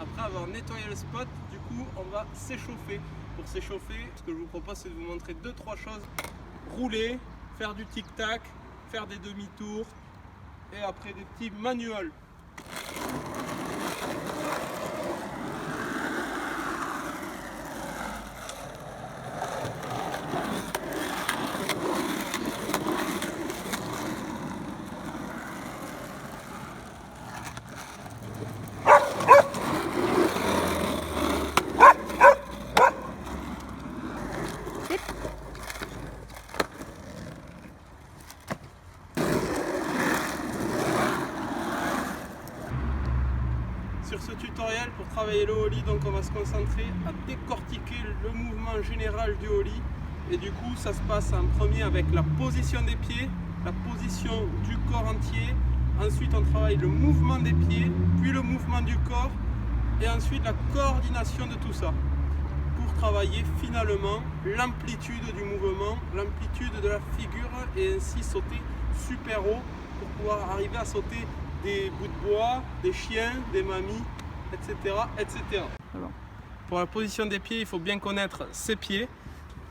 Après avoir nettoyé le spot, du coup on va s'échauffer. Pour s'échauffer, ce que je vous propose c'est de vous montrer 2-3 choses. Rouler, faire du tic-tac, faire des demi-tours et après des petits manuels. Sur ce tutoriel, pour travailler le ollie, donc on va se concentrer à décortiquer le mouvement général du ollie. Et du coup, ça se passe en premier avec la position des pieds, la position du corps entier. Ensuite, on travaille le mouvement des pieds, puis le mouvement du corps, et ensuite la coordination de tout ça. Pour travailler finalement l'amplitude du mouvement, l'amplitude de la figure, et ainsi sauter super haut pour pouvoir arriver à sauter des bouts de bois, des chiens, des mamies, etc. etc. Alors, pour la position des pieds, il faut bien connaître ses pieds.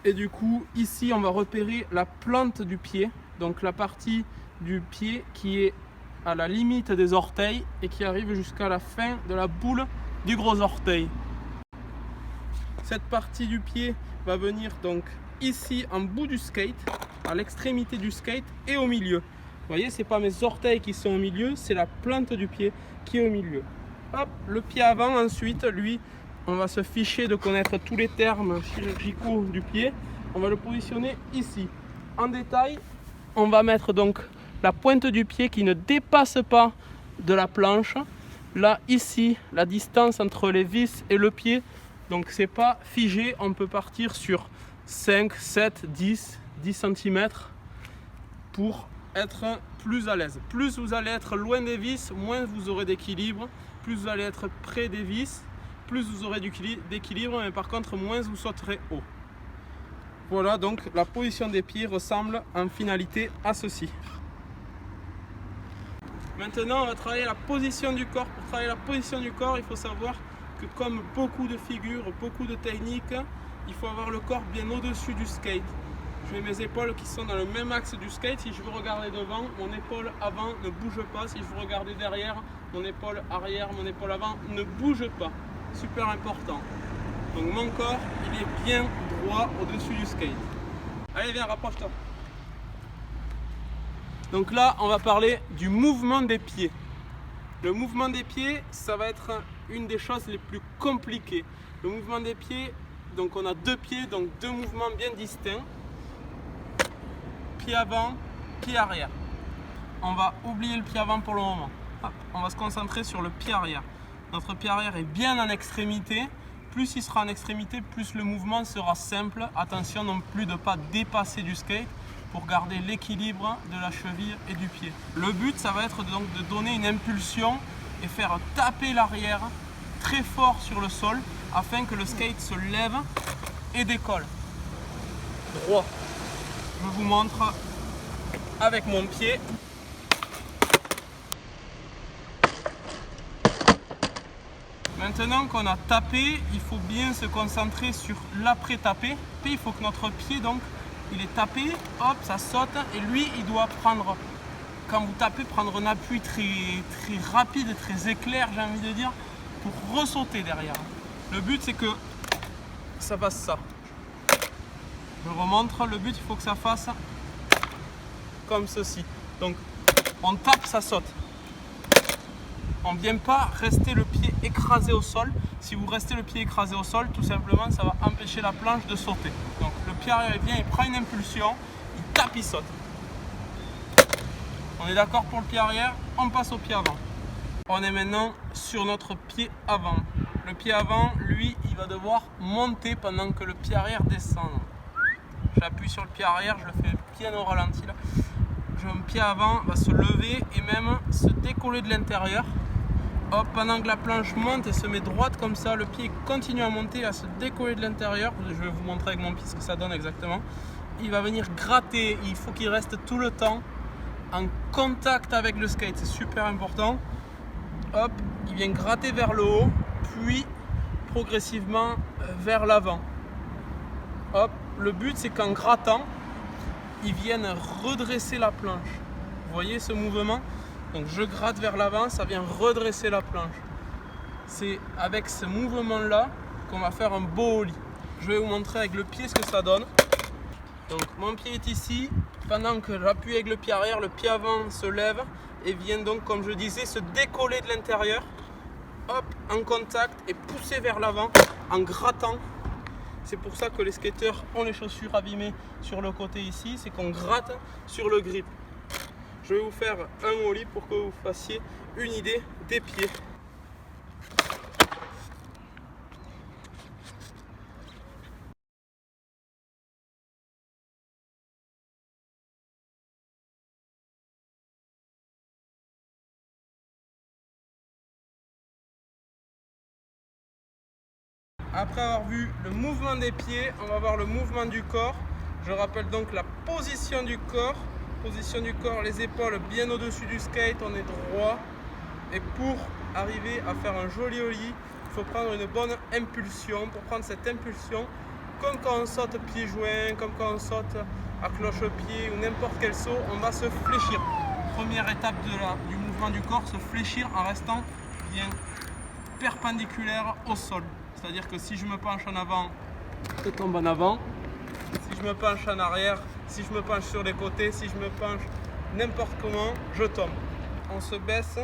Et du coup, ici, on va repérer la plante du pied. Donc la partie du pied qui est à la limite des orteils et qui arrive jusqu'à la fin de la boule du gros orteil. Cette partie du pied va venir donc ici en bout du skate, à l'extrémité du skate et au milieu. Vous voyez, c'est pas mes orteils qui sont au milieu, c'est la plante du pied qui est au milieu. Hop, le pied avant ensuite, lui, on va se ficher de connaître tous les termes chirurgicaux du pied. On va le positionner ici. En détail, on va mettre donc la pointe du pied qui ne dépasse pas de la planche. Là, ici, la distance entre les vis et le pied, donc c'est pas figé, on peut partir sur 5, 7, 10 cm pour être plus à l'aise. Plus vous allez être loin des vis, moins vous aurez d'équilibre. Plus vous allez être près des vis, plus vous aurez d'équilibre, mais par contre moins vous sauterez haut. Voilà, donc la position des pieds ressemble en finalité à ceci. Maintenant, on va travailler la position du corps. Pour travailler la position du corps, il faut savoir que comme beaucoup de figures, beaucoup de techniques, il faut avoir le corps bien au-dessus du skate. Je mets mes épaules qui sont dans le même axe du skate. Si je veux regarder devant, mon épaule avant ne bouge pas. Si je veux regarder derrière, mon épaule arrière, mon épaule avant ne bouge pas. Super important. Donc mon corps, il est bien droit au-dessus du skate. Allez, viens, rapproche-toi. Donc là, on va parler du mouvement des pieds. Le mouvement des pieds, ça va être une des choses les plus compliquées. Le mouvement des pieds, donc on a deux pieds, donc deux mouvements bien distincts. Pied avant, pied arrière. On va oublier le pied avant pour le moment. Hop, on va se concentrer sur le pied arrière. Notre pied arrière est bien en extrémité. Plus il sera en extrémité, plus le mouvement sera simple. Attention non plus de ne pas dépasser du skate pour garder l'équilibre de la cheville et du pied. Le but, ça va être donc de donner une impulsion et faire taper l'arrière très fort sur le sol afin que le skate se lève et décolle. Droit. Je vous montre avec mon pied. Maintenant qu'on a tapé, il faut bien se concentrer sur l'après-tapé. Puis il faut que notre pied, donc, il est tapé, hop, ça saute. Et lui, il doit prendre, quand vous tapez, prendre un appui très rapide, très éclair, j'ai envie de dire, pour ressauter derrière. Le but, c'est que ça fasse ça. Je remontre, le but, il faut que ça fasse comme ceci. Donc, on tape, ça saute. On ne vient pas rester le pied écrasé au sol. Si vous restez le pied écrasé au sol, tout simplement, ça va empêcher la planche de sauter. Donc, le pied arrière, il vient, il prend une impulsion, il tape, il saute. On est d'accord pour le pied arrière, on passe au pied avant. On est maintenant sur notre pied avant. Le pied avant, lui, il va devoir monter pendant que le pied arrière descend. J'appuie sur le pied arrière, je le fais bien au ralenti là. Mon pied avant va se lever et même se décoller de l'intérieur. Hop, pendant que la planche monte et se met droite comme ça, le pied continue à monter, à se décoller de l'intérieur. Je vais vous montrer avec mon pied ce que ça donne exactement. Il va venir gratter, il faut qu'il reste tout le temps en contact avec le skate, c'est super important. Hop, il vient gratter vers le haut, puis progressivement vers l'avant. Hop, le but c'est qu'en grattant, ils viennent redresser la planche. Vous voyez ce mouvement? Donc je gratte vers l'avant, ça vient redresser la planche. C'est avec ce mouvement-là qu'on va faire un beau ollie. Je vais vous montrer avec le pied ce que ça donne. Donc mon pied est ici. Pendant que j'appuie avec le pied arrière, le pied avant se lève et vient donc, comme je disais, se décoller de l'intérieur. Hop, en contact et pousser vers l'avant en grattant. C'est pour ça que les skateurs ont les chaussures abîmées sur le côté ici, c'est qu'on gratte sur le grip. Je vais vous faire un ollie pour que vous fassiez une idée des pieds. Après avoir vu le mouvement des pieds, on va voir le mouvement du corps. Je rappelle donc la position du corps. Position du corps, les épaules bien au-dessus du skate, on est droit. Et pour arriver à faire un joli ollie, il faut prendre une bonne impulsion. Pour prendre cette impulsion, comme quand on saute pieds joints, comme quand on saute à cloche-pied ou n'importe quel saut, on va se fléchir. Première étape du mouvement du corps, se fléchir en restant bien perpendiculaire au sol. C'est-à-dire que si je me penche en avant, je tombe en avant. Si je me penche en arrière, si je me penche sur les côtés, si je me penche n'importe comment, je tombe. On se baisse,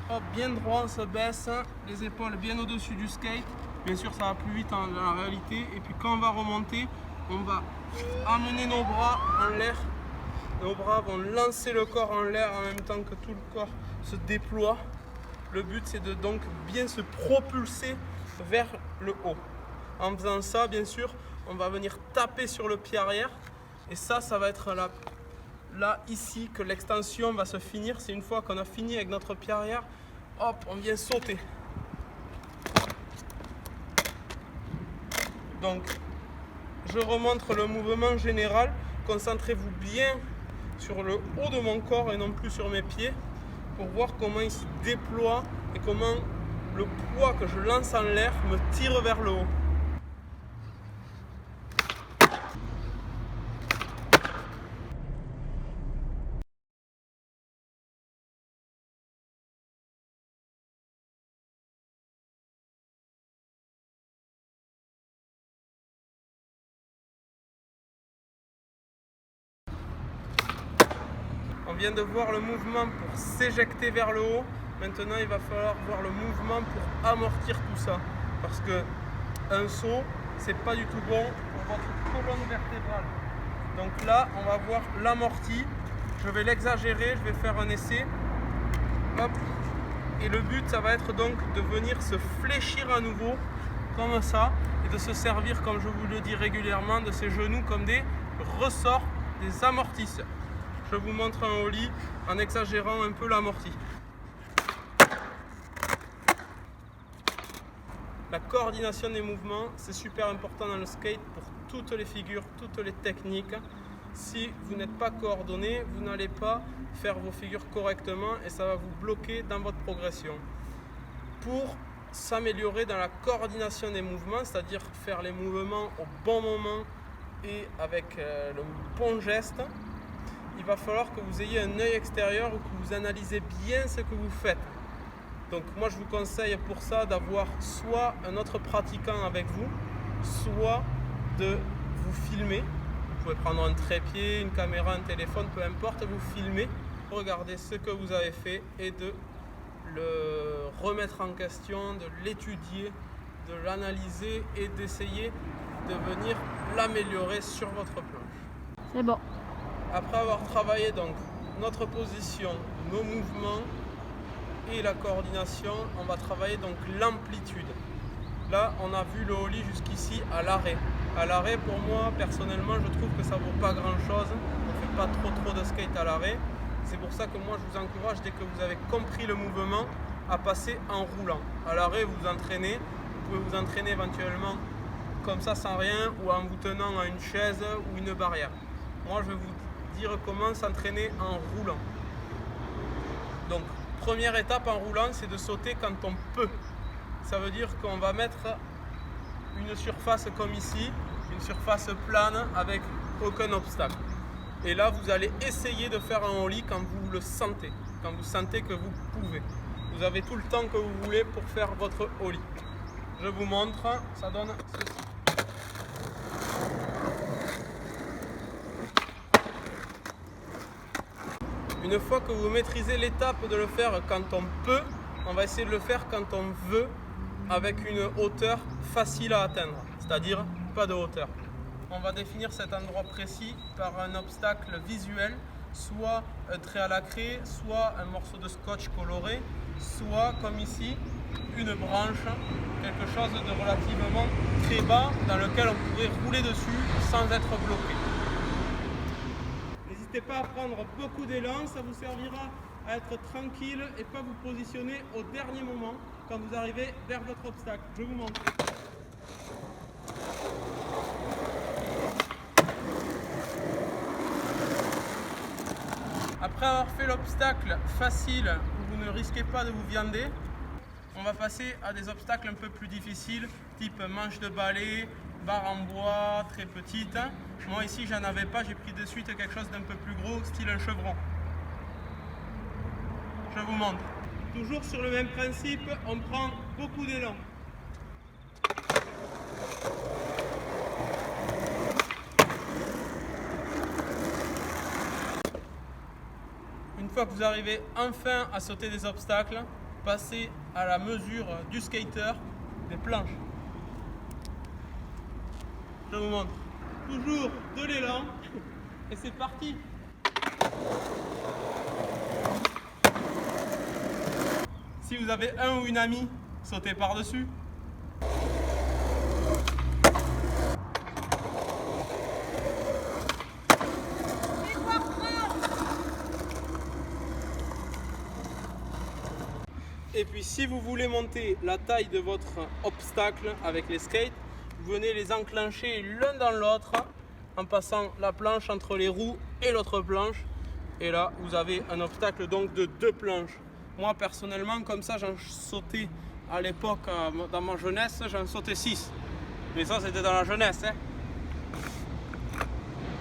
hop, bien droit, on se baisse, les épaules bien au-dessus du skate. Bien sûr, ça va plus vite en réalité. Et puis quand on va remonter, on va amener nos bras en l'air. Nos bras vont lancer le corps en l'air en même temps que tout le corps se déploie. Le but, c'est de donc bien se propulser vers le haut. En faisant ça, bien sûr, on va venir taper sur le pied arrière. Et ça va être là ici, que l'extension va se finir. C'est une fois qu'on a fini avec notre pied arrière, hop, on vient sauter. Donc, je remontre le mouvement général. Concentrez-vous bien sur le haut de mon corps et non plus sur mes pieds, pour voir comment il se déploie et comment le poids que je lance en l'air me tire vers le haut. On vient de voir le mouvement pour s'éjecter vers le haut. Maintenant, il va falloir voir le mouvement pour amortir tout ça. Parce que un saut, c'est pas du tout bon pour votre colonne vertébrale. Donc là, on va voir l'amorti. Je vais l'exagérer, je vais faire un essai. Hop. Et le but, ça va être donc de venir se fléchir à nouveau, comme ça, et de se servir, comme je vous le dis régulièrement, de ses genoux comme des ressorts, des amortisseurs. Je vous montre un ollie en exagérant un peu l'amorti. La coordination des mouvements, c'est super important dans le skate pour toutes les figures, toutes les techniques. Si vous n'êtes pas coordonné, vous n'allez pas faire vos figures correctement et ça va vous bloquer dans votre progression. Pour s'améliorer dans la coordination des mouvements, c'est-à-dire faire les mouvements au bon moment et avec le bon geste, il va falloir que vous ayez un œil extérieur ou que vous analysez bien ce que vous faites. Donc moi je vous conseille pour ça d'avoir soit un autre pratiquant avec vous, soit de vous filmer. Vous pouvez prendre un trépied, une caméra, un téléphone, peu importe, vous filmez, regardez ce que vous avez fait et de le remettre en question, de l'étudier, de l'analyser et d'essayer de venir l'améliorer sur votre planche. C'est bon. Après avoir travaillé donc notre position, nos mouvements et la coordination, on va travailler donc l'amplitude. Là, on a vu le ollie jusqu'ici à l'arrêt. À l'arrêt, pour moi, personnellement, je trouve que ça vaut pas grand-chose. On ne fait pas trop de skate à l'arrêt. C'est pour ça que moi, je vous encourage, dès que vous avez compris le mouvement, à passer en roulant. À l'arrêt, vous vous entraînez. Vous pouvez vous entraîner éventuellement comme ça, sans rien, ou en vous tenant à une chaise ou une barrière. Moi, je vais vous dire comment s'entraîner en roulant. Donc, première étape en roulant, c'est de sauter quand on peut. ça veut dire qu'on va mettre une surface comme ici, une surface plane avec aucun obstacle. Et là, vous allez essayer de faire un ollie quand vous le sentez, quand vous sentez que vous pouvez. Vous avez tout le temps que vous voulez pour faire votre ollie. Je vous montre, ça donne ceci. Une fois que vous maîtrisez l'étape de le faire quand on peut, on va essayer de le faire quand on veut, avec une hauteur facile à atteindre, c'est-à-dire pas de hauteur. On va définir cet endroit précis par un obstacle visuel, soit un trait à la craie, soit un morceau de scotch coloré, soit comme ici, une branche, quelque chose de relativement très bas dans lequel on pourrait rouler dessus sans être bloqué. N'hésitez pas à prendre beaucoup d'élan, ça vous servira à être tranquille et pas vous positionner au dernier moment quand vous arrivez vers votre obstacle. Je vous montre. Après avoir fait l'obstacle facile où vous ne risquez pas de vous viander, on va passer à des obstacles un peu plus difficiles, type manche de balai, barre en bois, très petite. Moi ici j'en avais pas, j'ai pris de suite quelque chose d'un peu plus gros, style un chevron. Je vous montre. Toujours sur le même principe, on prend beaucoup d'élan. Une fois que vous arrivez enfin à sauter des obstacles, passez à la mesure du skater des planches. Je vous montre. Toujours de l'élan et c'est parti. Si vous avez un ou une amie, sautez par-dessus. Et puis si vous voulez monter la taille de votre obstacle avec les skates, vous venez les enclencher l'un dans l'autre en passant la planche entre les roues et l'autre planche. Et là, vous avez un obstacle donc de 2 planches. Moi personnellement, comme ça, j'en sautais à l'époque, dans ma jeunesse, j'en sautais 6. Mais ça, c'était dans la jeunesse.